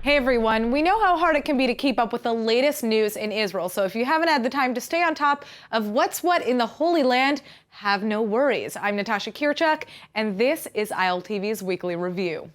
Hey everyone, we know how hard it can be to keep up with the latest news in Israel, so if you haven't had the time to stay on top of what's what in the Holy Land, have no worries. I'm Natasha Kirchuk, and this is ILTV's Weekly Review.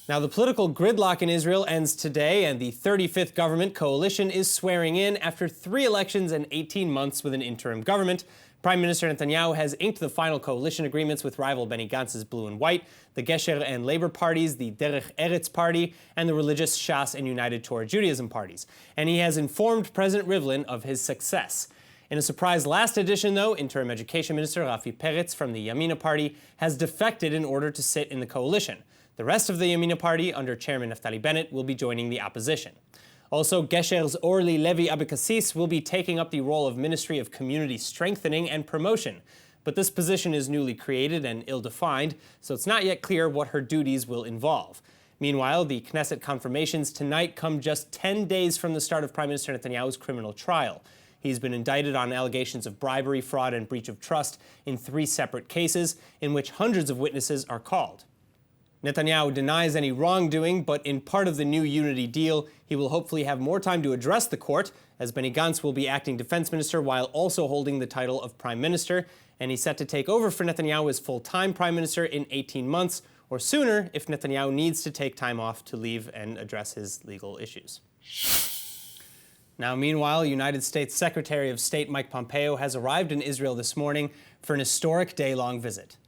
Now, the political gridlock in Israel ends today, and the 35th government coalition is swearing in after 3 elections and 18 months with an interim government. Prime Minister Netanyahu has inked the final coalition agreements with rival Benny Gantz's Blue and White, the Gesher and Labour parties, the Derech Eretz party, and the religious Shas and United Torah Judaism parties. And he has informed President Rivlin of his success. In a surprise last edition, though, Interim Education Minister Rafi Peretz from the Yamina party has defected in order to sit in the coalition. The rest of the Yamina party, under Chairman Naftali Bennett, will be joining the opposition. Also, Gesher's Orly Levy Abekassis will be taking up the role of Ministry of Community Strengthening and Promotion. But this position is newly created and ill-defined, so it's not yet clear what her duties will involve. Meanwhile, the Knesset confirmations tonight come just 10 days from the start of Prime Minister Netanyahu's criminal trial. He's been indicted on allegations of bribery, fraud, and breach of trust in 3 separate cases, in which hundreds of witnesses are called. Netanyahu denies any wrongdoing, but in part of the new unity deal, he will hopefully have more time to address the court, as Benny Gantz will be acting defense minister while also holding the title of prime minister, and he's set to take over for Netanyahu as full-time prime minister in 18 months, or sooner if Netanyahu needs to take time off to leave and address his legal issues. Now, meanwhile, United States Secretary of State Mike Pompeo has arrived in Israel this morning for an historic day-long visit.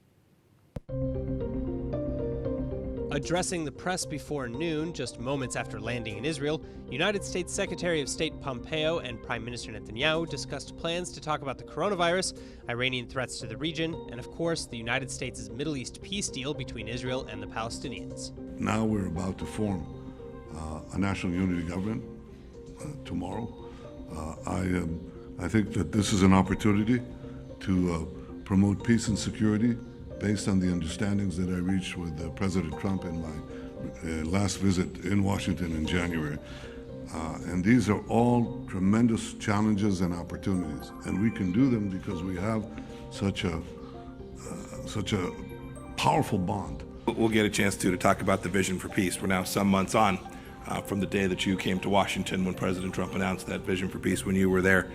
Addressing the press before noon, just moments after landing in Israel, United States Secretary of State Pompeo and Prime Minister Netanyahu discussed plans to talk about the coronavirus, Iranian threats to the region, and of course, the United States' Middle East peace deal between Israel and the Palestinians. Now we're about to form a national unity government tomorrow. I think that this is an opportunity to promote peace and security based on the understandings that I reached with President Trump in my last visit in Washington in January. And these are all tremendous challenges and opportunities. And we can do them because we have such a powerful bond. We'll get a chance to talk about the vision for peace. We're now some months on from the day that you came to Washington when President Trump announced that vision for peace when you were there.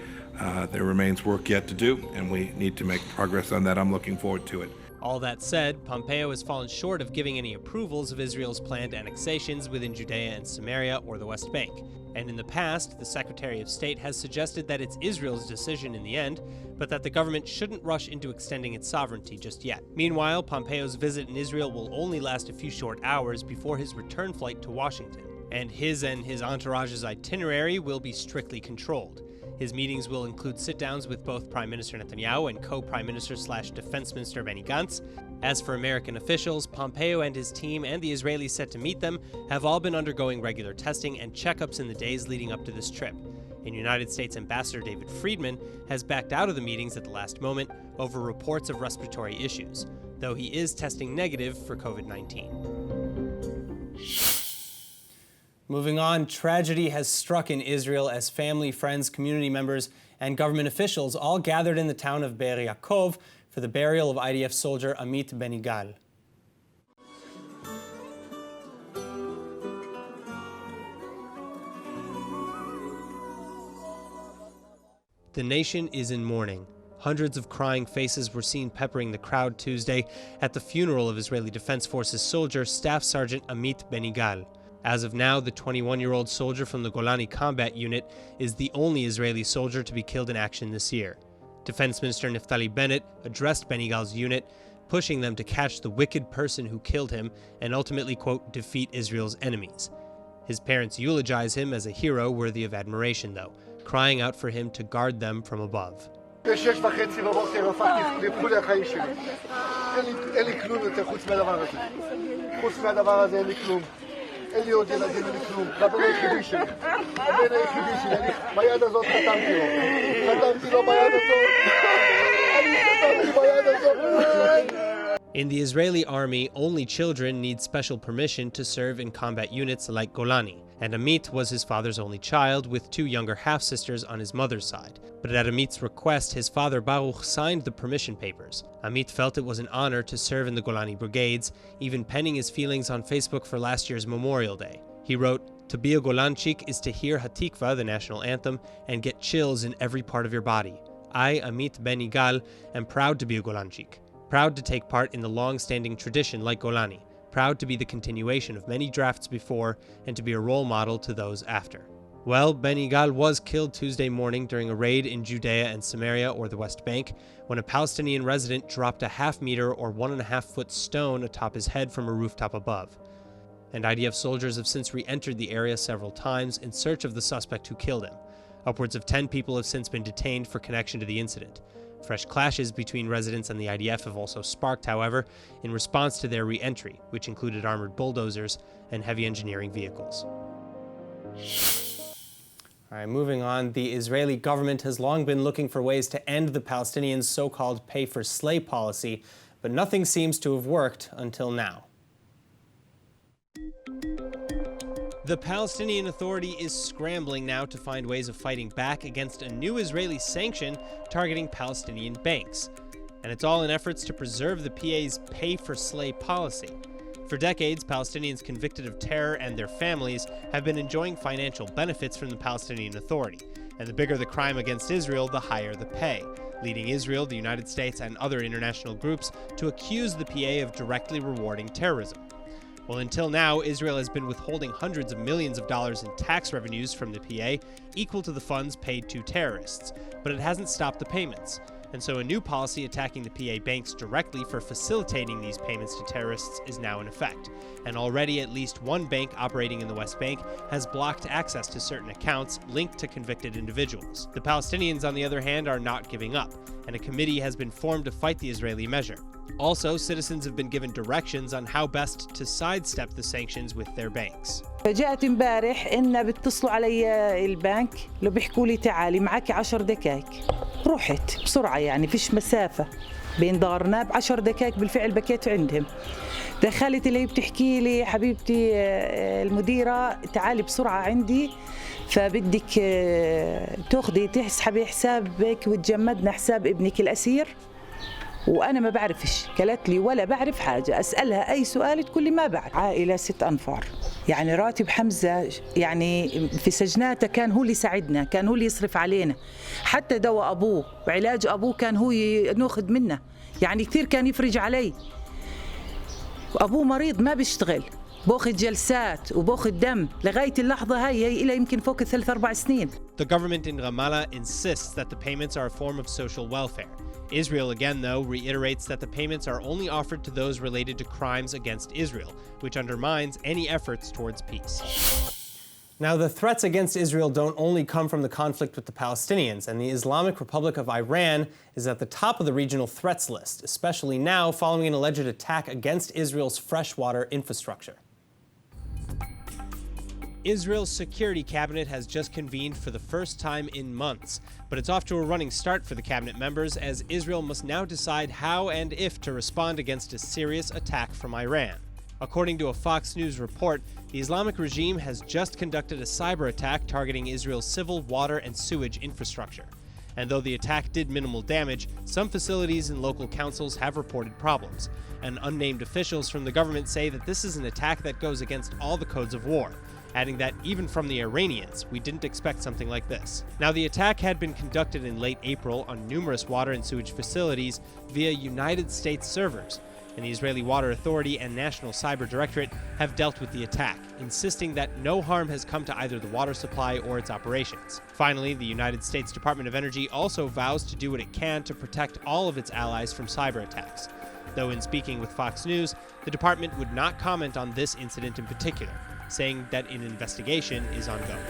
There remains work yet to do, and we need to make progress on that. I'm looking forward to it. All that said, Pompeo has fallen short of giving any approvals of Israel's planned annexations within Judea and Samaria or the West Bank. And in the past, the Secretary of State has suggested that it's Israel's decision in the end, but that the government shouldn't rush into extending its sovereignty just yet. Meanwhile, Pompeo's visit in Israel will only last a few short hours before his return flight to Washington. And his entourage's itinerary will be strictly controlled. His meetings will include sit-downs with both Prime Minister Netanyahu and co-Prime Minister/Defense Minister Benny Gantz. As for American officials, Pompeo and his team and the Israelis set to meet them have all been undergoing regular testing and checkups in the days leading up to this trip. And United States Ambassador David Friedman has backed out of the meetings at the last moment over reports of respiratory issues, though he is testing negative for COVID-19. Moving on, tragedy has struck in Israel as family, friends, community members, and government officials all gathered in the town of Be'er Yaakov for the burial of IDF soldier Amit Benigal. The nation is in mourning. Hundreds of crying faces were seen peppering the crowd Tuesday at the funeral of Israeli Defense Forces soldier Staff Sergeant Amit Benigal. As of now, the 21-year-old soldier from the Golani Combat Unit is the only Israeli soldier to be killed in action this year. Defense Minister Naftali Bennett addressed Benigal's unit, pushing them to catch the wicked person who killed him and ultimately, quote, defeat Israel's enemies. His parents eulogize him as a hero worthy of admiration, though, crying out for him to guard them from above. אין לי עוד ילדים, אין לי כלום. הבן היחידי שלי. הבן היחידי שלי. ביד הזאת חתמתי לו. חתמתי לו ביד הזאת. אני חתמתי ביד הזאת. In the Israeli army, only children need special permission to serve in combat units like Golani, and Amit was his father's only child, with 2 younger half-sisters on his mother's side. But at Amit's request, his father Baruch signed the permission papers. Amit felt it was an honor to serve in the Golani brigades, even penning his feelings on Facebook for last year's Memorial Day. He wrote, "To be a Golanchik is to hear Hatikva, the national anthem, and get chills in every part of your body. I, Amit Ben Igal, am proud to be a Golanchik, proud to take part in the long-standing tradition like Golani, proud to be the continuation of many drafts before and to be a role model to those after." Well, Ben Igal was killed Tuesday morning during a raid in Judea and Samaria, or the West Bank, when a Palestinian resident dropped a half-meter or 1.5-foot stone atop his head from a rooftop above. And IDF soldiers have since re-entered the area several times in search of the suspect who killed him. Upwards of 10 people have since been detained for connection to the incident. Fresh clashes between residents and the IDF have also sparked, however, in response to their re-entry, which included armored bulldozers and heavy engineering vehicles. All right, moving on, the Israeli government has long been looking for ways to end the Palestinians' so-called pay-for-slay policy, but nothing seems to have worked until now. The Palestinian Authority is scrambling now to find ways of fighting back against a new Israeli sanction targeting Palestinian banks. And it's all in efforts to preserve the PA's pay-for-slay policy. For decades, Palestinians convicted of terror and their families have been enjoying financial benefits from the Palestinian Authority. And the bigger the crime against Israel, the higher the pay, leading Israel, the United States, and other international groups to accuse the PA of directly rewarding terrorism. Well, until now, Israel has been withholding hundreds of millions of dollars in tax revenues from the PA, equal to the funds paid to terrorists, but it hasn't stopped the payments. And so a new policy attacking the PA banks directly for facilitating these payments to terrorists is now in effect. And already at least one bank operating in the West Bank has blocked access to certain accounts linked to convicted individuals. The Palestinians, on the other hand, are not giving up, and a committee has been formed to fight the Israeli measure. Also, citizens have been given directions on how best to sidestep the sanctions with their banks. فجأت امبارح إن بيتصلوا علي البنك لو بيحكوا لي تعالي معك 10 دقائق. رحت بسرعة يعني فيش مسافة بين دارنا ب10 دقائق بالفعل بكيت عندهم. دخلت اللي بتحكي لي حبيبتي المديرة تعالي بسرعة عندي فبدك تاخذي تسحبي حسابك وتجمدنا حساب ابنك الأسير. وأنا ما بعرفش قالت لي ولا بعرف حاجة أسألها أي سؤال تقول لي ما بعرف. عائلة 6 أنفار يعني راتب حمزة يعني في سجناته كان هو اللي يساعدنا كان هو اللي يصرف علينا حتى دواء أبوه وعلاج أبوه كان هو ناخذ منه يعني كثير كان يفرج علي. أبوه مريض ما بيشتغل باخذ جلسات وباخذ دم لغاية اللحظة هي إلى يمكن فوق 3-4 سنين. The government in Ramallah insists that the payments are a form of social welfare. Israel again, though, reiterates that the payments are only offered to those related to crimes against Israel, which undermines any efforts towards peace. Now, the threats against Israel don't only come from the conflict with the Palestinians, and the Islamic Republic of Iran is at the top of the regional threats list, especially now following an alleged attack against Israel's freshwater infrastructure. Israel's security cabinet has just convened for the first time in months, but it's off to a running start for the cabinet members as Israel must now decide how and if to respond against a serious attack from Iran. According to a Fox News report, the Islamic regime has just conducted a cyber attack targeting Israel's civil, water, and sewage infrastructure. And though the attack did minimal damage, some facilities and local councils have reported problems. And unnamed officials from the government say that this is an attack that goes against all the codes of war, adding that even from the Iranians, we didn't expect something like this. Now, the attack had been conducted in late April on numerous water and sewage facilities via United States servers, and the Israeli Water Authority and National Cyber Directorate have dealt with the attack, insisting that no harm has come to either the water supply or its operations. Finally, the United States Department of Energy also vows to do what it can to protect all of its allies from cyber attacks. Though in speaking with Fox News, the department would not comment on this incident in particular, saying that an investigation is ongoing.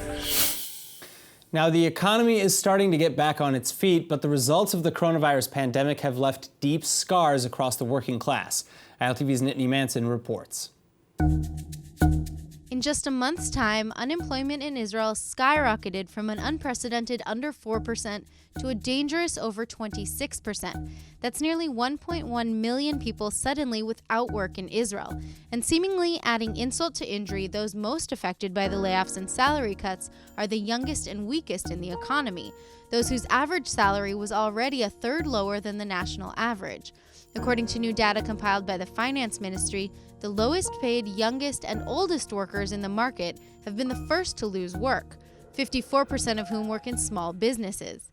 Now, the economy is starting to get back on its feet, but the results of the coronavirus pandemic have left deep scars across the working class. ILTV's Nittany Manson reports. In just a month's time, unemployment in Israel skyrocketed from an unprecedented under 4% to a dangerous over 26%. That's nearly 1.1 million people suddenly without work in Israel. And seemingly adding insult to injury, those most affected by the layoffs and salary cuts are the youngest and weakest in the economy, those whose average salary was already a third lower than the national average. According to new data compiled by the Finance Ministry, the lowest paid, youngest, and oldest workers in the market have been the first to lose work, 54% of whom work in small businesses.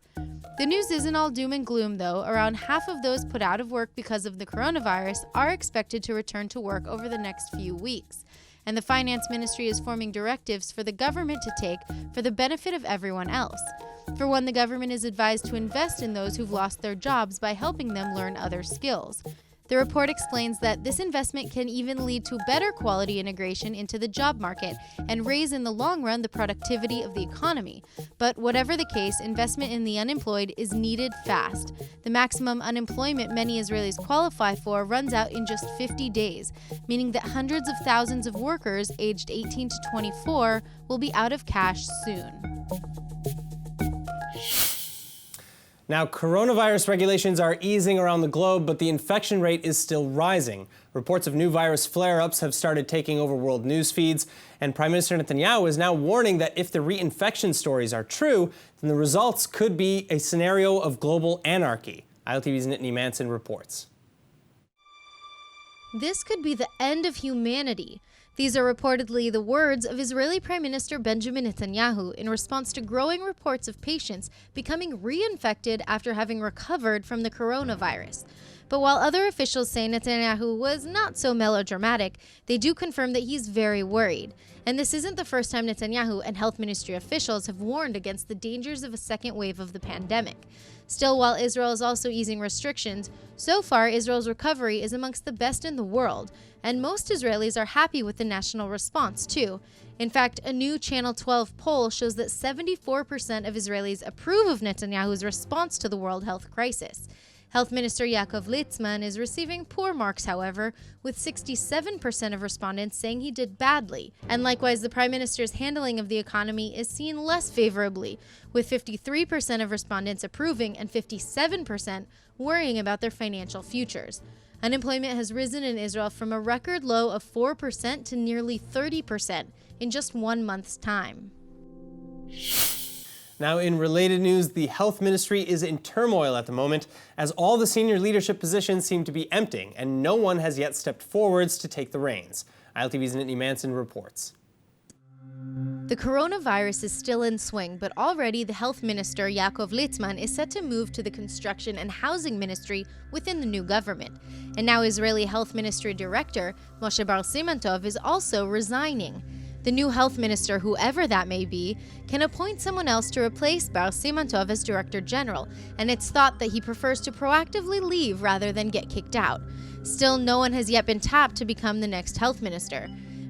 The news isn't all doom and gloom, though. Around half of those put out of work because of the coronavirus are expected to return to work over the next few weeks. And the Finance Ministry is forming directives for the government to take for the benefit of everyone else. For one, the government is advised to invest in those who've lost their jobs by helping them learn other skills. The report explains that this investment can even lead to better quality integration into the job market and raise in the long run the productivity of the economy. But whatever the case, investment in the unemployed is needed fast. The maximum unemployment many Israelis qualify for runs out in just 50 days, meaning that hundreds of thousands of workers aged 18 to 24 will be out of cash soon. Now, coronavirus regulations are easing around the globe, but the infection rate is still rising. Reports of new virus flare-ups have started taking over world news feeds, and Prime Minister Netanyahu is now warning that if the reinfection stories are true, then the results could be a scenario of global anarchy. ILTV's Nittany Manson reports. This could be the end of humanity. These are reportedly the words of Israeli Prime Minister Benjamin Netanyahu in response to growing reports of patients becoming reinfected after having recovered from the coronavirus. But while other officials say Netanyahu was not so melodramatic, they do confirm that he's very worried. And this isn't the first time Netanyahu and health ministry officials have warned against the dangers of a second wave of the pandemic. Still, while Israel is also easing restrictions, so far Israel's recovery is amongst the best in the world, and most Israelis are happy with the national response too. In fact, a new Channel 12 poll shows that 74% of Israelis approve of Netanyahu's response to the world health crisis. Health Minister Yaakov Litzman is receiving poor marks, however, with 67% of respondents saying he did badly. And likewise, the Prime Minister's handling of the economy is seen less favorably, with 53% of respondents approving and 57% worrying about their financial futures. Unemployment has risen in Israel from a record low of 4% to nearly 30% in just 1 month's time. Now, in related news, the health ministry is in turmoil at the moment, as all the senior leadership positions seem to be emptying, and no one has yet stepped forwards to take the reins. ILTV's Nittany Manson reports. The coronavirus is still in swing, but already the health minister, Yaakov Litzman, is set to move to the construction and housing ministry within the new government. And now Israeli health ministry director, Moshe Bar Siman Tov, is also resigning. The new health minister, whoever that may be, can appoint someone else to replace Bar Siman Tov as director general, and it's thought that he prefers to proactively leave rather than get kicked out. Still, no one has yet been tapped to become the next health minister.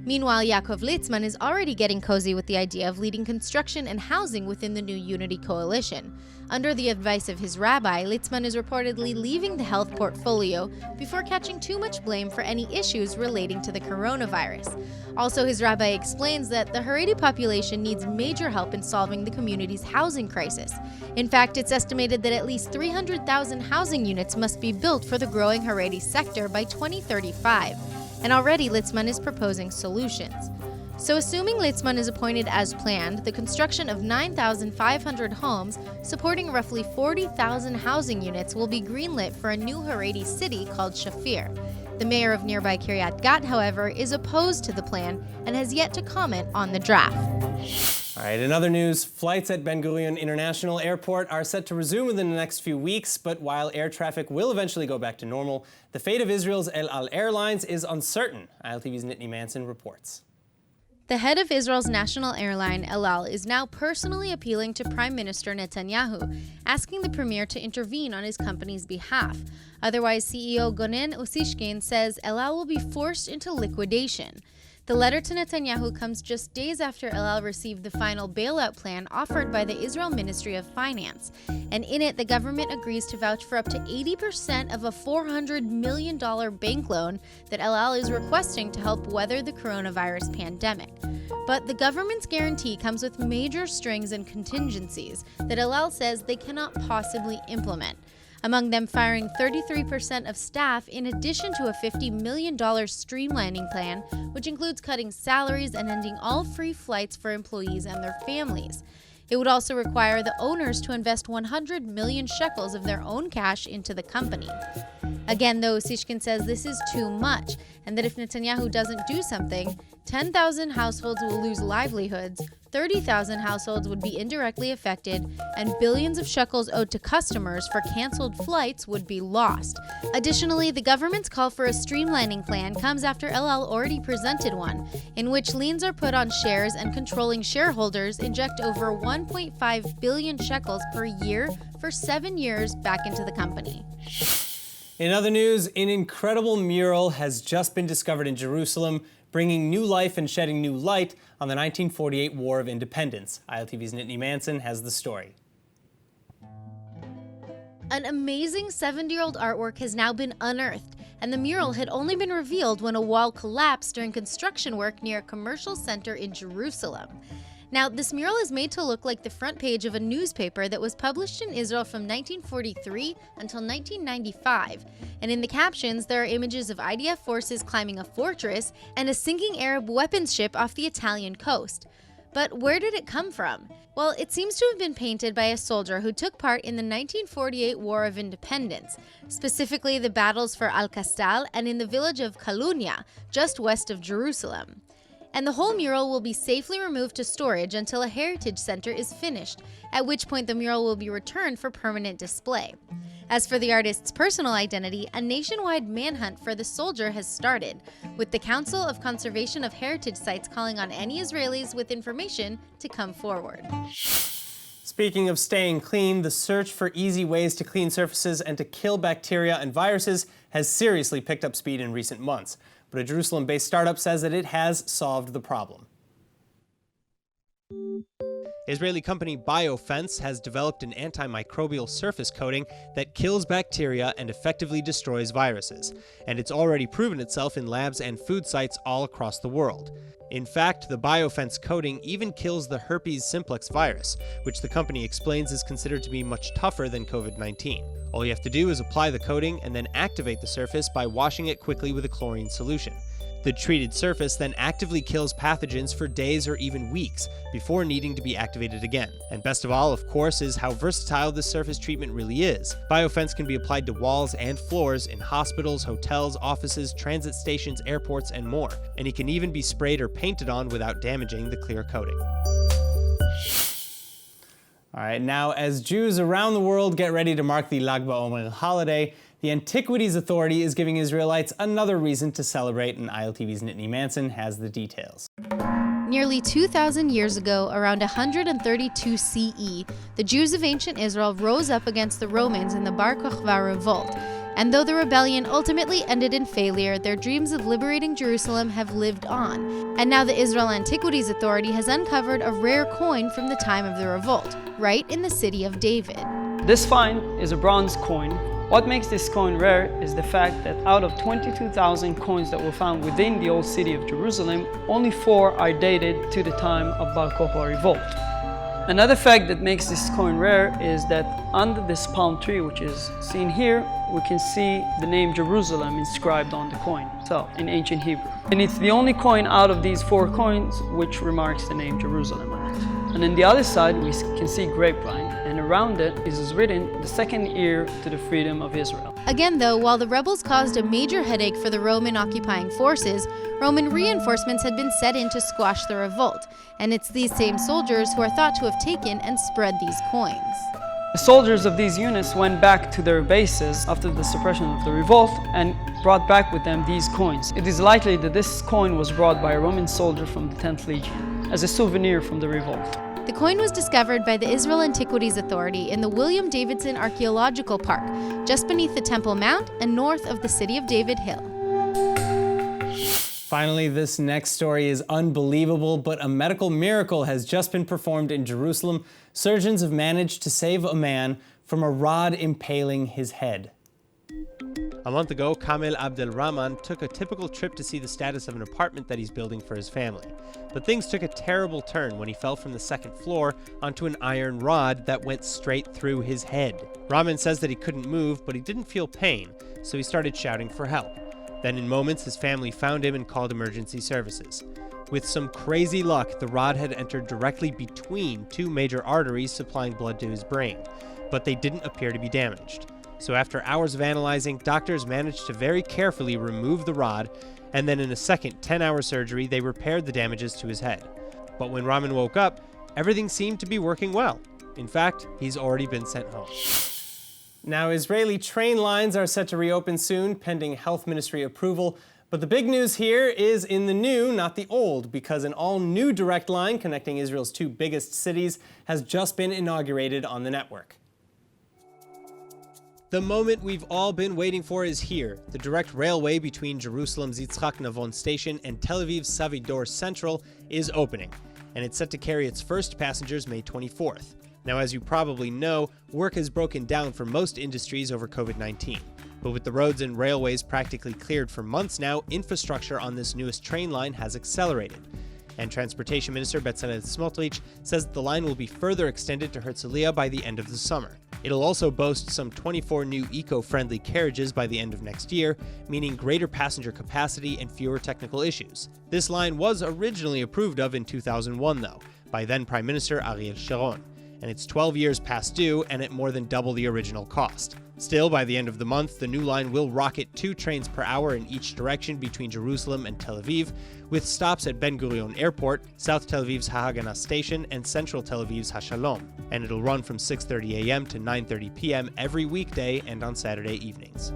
Meanwhile, Yaakov Litzman is already getting cozy with the idea of leading construction and housing within the new Unity coalition. Under the advice of his rabbi, Litzman is reportedly leaving the health portfolio before catching too much blame for any issues relating to the coronavirus. Also, his rabbi explains that the Haredi population needs major help in solving the community's housing crisis. In fact, it's estimated that at least 300,000 housing units must be built for the growing Haredi sector by 2035. And already Litzman is proposing solutions. So assuming Litzman is appointed as planned, the construction of 9,500 homes supporting roughly 40,000 housing units will be greenlit for a new Haredi city called Shafir. The mayor of nearby Kiryat Gat, however, is opposed to the plan and has yet to comment on the draft. All right, in other news, flights at Ben Gurion International Airport are set to resume within the next few weeks, but while air traffic will eventually go back to normal, the fate of Israel's El Al Airlines is uncertain. ILTV's Nittany Manson reports. The head of Israel's national airline, El Al, is now personally appealing to Prime Minister Netanyahu, asking the premier to intervene on his company's behalf. Otherwise, CEO Gonen Osishkin says El Al will be forced into liquidation. The letter to Netanyahu comes just days after El Al received the final bailout plan offered by the Israel Ministry of Finance. And in it, the government agrees to vouch for up to 80% of a $400 million bank loan that El Al is requesting to help weather the coronavirus pandemic. But the government's guarantee comes with major strings and contingencies that El Al says they cannot possibly implement. Among them, firing 33% of staff in addition to a $50 million streamlining plan, which includes cutting salaries and ending all free flights for employees and their families. It would also require the owners to invest 100 million shekels of their own cash into the company. Again, though, Sishkin says this is too much, and that if Netanyahu doesn't do something, 10,000 households will lose livelihoods, 30,000 households would be indirectly affected, and billions of shekels owed to customers for canceled flights would be lost. Additionally, the government's call for a streamlining plan comes after El Al already presented one, in which liens are put on shares and controlling shareholders inject over 1.5 billion shekels per year for 7 years back into the company. In other news, an incredible mural has just been discovered in Jerusalem, bringing new life and shedding new light on the 1948 War of Independence. ILTV's Nittany Manson has the story. An amazing 70-year-old artwork has now been unearthed, and the mural had only been revealed when a wall collapsed during construction work near a commercial center in Jerusalem. Now, this mural is made to look like the front page of a newspaper that was published in Israel from 1943 until 1995. And in the captions, there are images of IDF forces climbing a fortress and a sinking Arab weapons ship off the Italian coast. But where did it come from? Well, it seems to have been painted by a soldier who took part in the 1948 War of Independence, specifically the battles for Al-Kastal and in the village of Kalunia, just west of Jerusalem. And the whole mural will be safely removed to storage until a heritage center is finished, at which point the mural will be returned for permanent display. As for the artist's personal identity, a nationwide manhunt for the soldier has started, with the Council of Conservation of Heritage Sites calling on any Israelis with information to come forward. Speaking of staying clean, the search for easy ways to clean surfaces and to kill bacteria and viruses has seriously picked up speed in recent months. But a Jerusalem-based startup says that it has solved the problem. Israeli company Biofence has developed an antimicrobial surface coating that kills bacteria and effectively destroys viruses, and it's already proven itself in labs and food sites all across the world. In fact, the Biofence coating even kills the herpes simplex virus, which the company explains is considered to be much tougher than COVID-19. All you have to do is apply the coating and then activate the surface by washing it quickly with a chlorine solution. The treated surface then actively kills pathogens for days or even weeks before needing to be activated again. And best of all, of course, is how versatile this surface treatment really is. Biofence can be applied to walls and floors in hospitals, hotels, offices, transit stations, airports, and more. And it can even be sprayed or painted on without damaging the clear coating. All right, now as Jews around the world get ready to mark the Lag BaOmer holiday, the Antiquities Authority is giving Israelites another reason to celebrate, and ILTV's Nittany Manson has the details. Nearly 2,000 years ago, around 132 CE, the Jews of ancient Israel rose up against the Romans in the Bar Kokhba revolt. And though the rebellion ultimately ended in failure, their dreams of liberating Jerusalem have lived on. And now the Israel Antiquities Authority has uncovered a rare coin from the time of the revolt, right in the city of David. This find is a bronze coin. What makes this coin rare is the fact that out of 22,000 coins that were found within the old city of Jerusalem, only 4 are dated to the time of Bar Kokhba revolt. Another fact that makes this coin rare is that under this palm tree, which is seen here, we can see the name Jerusalem inscribed on the coin, so in ancient Hebrew. And it's the only coin out of these 4 coins which remarks the name Jerusalem on it. And on the other side, we can see grapevine, and around it is written the second heir to the freedom of Israel. Again, though, while the rebels caused a major headache for the Roman occupying forces, Roman reinforcements had been set in to squash the revolt, and it's these same soldiers who are thought to have taken and spread these coins. The soldiers of these units went back to their bases after the suppression of the revolt and brought back with them these coins. It is likely that this coin was brought by a Roman soldier from the 10th Legion as a souvenir from the revolt. The coin was discovered by the Israel Antiquities Authority in the William Davidson Archaeological Park, just beneath the Temple Mount and north of the city of David Hill. Finally, this next story is unbelievable, but a medical miracle has just been performed in Jerusalem. Surgeons have managed to save a man from a rod impaling his head. A month ago, Kamel Abdelrahman took a typical trip to see the status of an apartment that he's building for his family. But things took a terrible turn when he fell from the 2nd floor onto an iron rod that went straight through his head. Rahman says that he couldn't move, but he didn't feel pain, so he started shouting for help. Then in moments, his family found him and called emergency services. With some crazy luck, the rod had entered directly between two major arteries supplying blood to his brain, but they didn't appear to be damaged. So after hours of analyzing, doctors managed to very carefully remove the rod, and then in a second 10-hour surgery, they repaired the damages to his head. But when Ramin woke up, everything seemed to be working well. In fact, he's already been sent home. Now, Israeli train lines are set to reopen soon, pending health ministry approval. But the big news here is in the new, not the old, because an all-new direct line connecting Israel's two biggest cities has just been inaugurated on the network. The moment we've all been waiting for is here. The direct railway between Jerusalem's Yitzhak Navon station and Tel Aviv's Savidor Central is opening, and it's set to carry its first passengers May 24th. Now, as you probably know, work has broken down for most industries over COVID-19. But with the roads and railways practically cleared for months now, infrastructure on this newest train line has accelerated. And Transportation Minister Bezalel Smotrich says the line will be further extended to Herzliya by the end of the summer. It'll also boast some 24 new eco-friendly carriages by the end of next year, meaning greater passenger capacity and fewer technical issues. This line was originally approved of in 2001, though, by then Prime Minister Ariel Sharon, and it's 12 years past due and at more than double the original cost. Still, by the end of the month, the new line will rocket 2 trains per hour in each direction between Jerusalem and Tel Aviv, with stops at Ben Gurion Airport, South Tel Aviv's Ha'Haganah Station, and Central Tel Aviv's HaShalom. And it'll run from 6:30 a.m. to 9:30 p.m. every weekday and on Saturday evenings.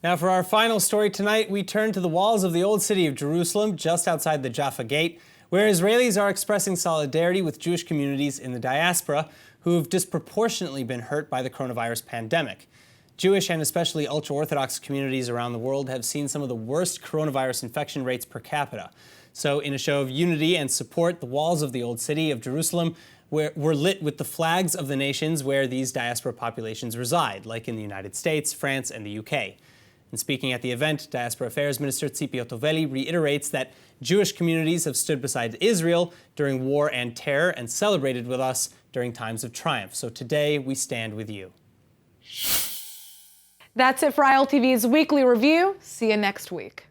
Now, for our final story tonight, we turn to the walls of the old city of Jerusalem, just outside the Jaffa Gate, where Israelis are expressing solidarity with Jewish communities in the diaspora who've disproportionately been hurt by the coronavirus pandemic. Jewish and especially ultra-Orthodox communities around the world have seen some of the worst coronavirus infection rates per capita. So in a show of unity and support, the walls of the old city of Jerusalem were lit with the flags of the nations where these diaspora populations reside, like in the United States, France, and the UK. And speaking at the event, Diaspora Affairs Minister Tzipi Otoveli reiterates that Jewish communities have stood beside Israel during war and terror and celebrated with us during times of triumph. So today, we stand with you. That's it for ILTV's Weekly Review. See you next week.